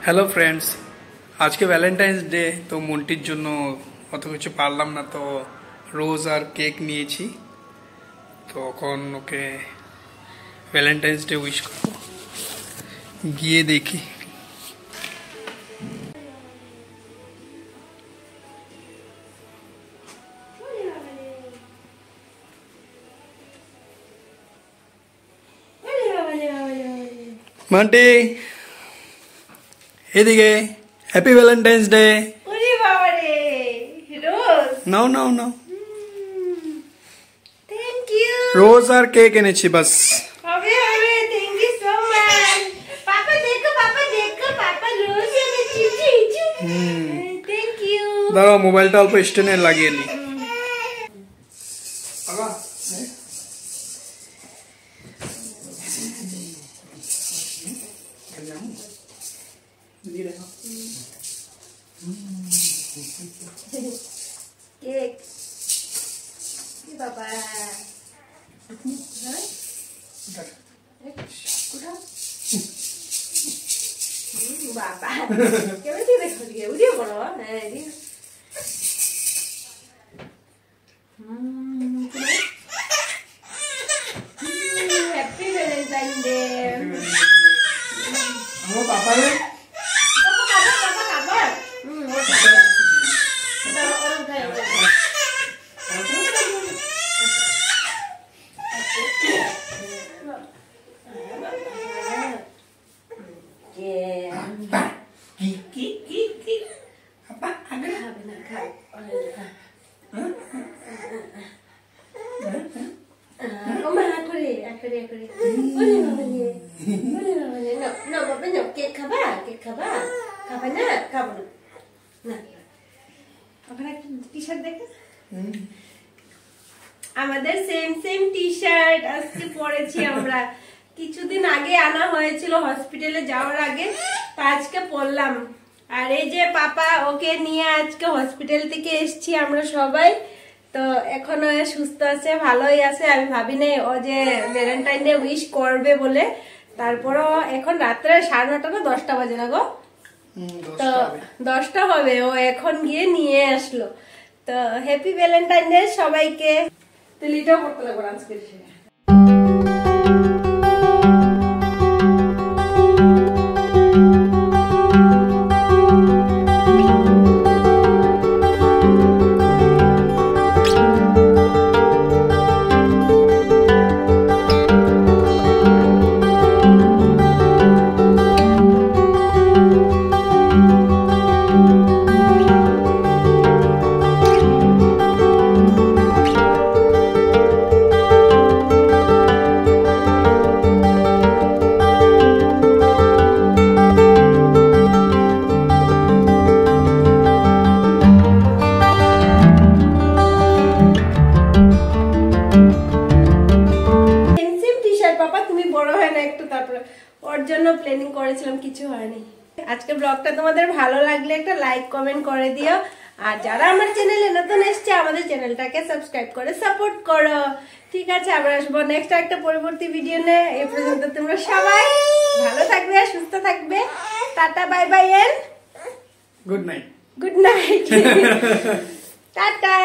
Hello friends, আজকে Valentine's day. তো মন্টির জন্য অত কিছু পারলাম না, তো রোজ আর কেক নিয়েছি। তো এখন ওকে ভ্যালেন্টাইন্স ডে উইশ করবো, গিয়ে দেখি। মন্টি এদিকে, হ্যাপি ভ্যালেন্টাইন্স ডে। ওরে বাবা রে, রোজ নাও নাও নাও, থ্যাংক ইউ। রোজ আর কেক এনেছি বাস। হবে হবে, thank you so much. Papa দেখো পাপা রোজ এনেছি। Thank you. দাঁড়াও, মোবাইলটা অল্প স্ট্যান্ডে লাগিয়ে নি। কেক বাবা, বাবা কেমন দেখো, উড়িয়ে পড়ো। হ্যাঁ হ্যাপি ভ্যালেন্টাইন ডে। আমার পাপারে আমাদের সেম সেম টি শার্ট আজকে পরেছি আমরা। কিছুদিন আগে আনা হয়েছিল হসপিটালে যাওয়ার আগে, তো আজকে পরলাম। আর এই যে পাপা, ওকে নিয়ে আজকে হসপিটাল থেকে এসছি আমরা সবাই। তো এখনো সুস্থ আছে, ভালোই আছে। আমি ভাবি নাই ও যে ভ্যালেন্টাইন ডে উইশ করবে বলে। তারপরও এখন রাত্রে 9:30 না 10টা বাজে না গো, তো 10টা হবে। ও এখন গিয়ে নিয়ে আসলো। তো হ্যাপি ভ্যালেন্টাইন ডে সবাইকে। তো লিটাও করতে লাগবো আজকে। ওর জন্য প্ল্যানিং করেছিলাম, কিছু হয়নি। আজকে ব্লগটা তোমাদের ভালো লাগলে একটা লাইক কমেন্ট করে দিও। আর যারা আমার চ্যানেলে নতুন এসছে, আমাদের চ্যানেলটাকে সাবস্ক্রাইব করে সাপোর্ট করো। ঠিক আছে, আবার আসবো নেক্সট একটা পরবর্তী ভিডিও নিয়ে। এই পর্যন্ত তোমরা সবাই ভালো থাকবে, সুস্থ থাকবে। Tata, bye bye and good night. Good night. Tata.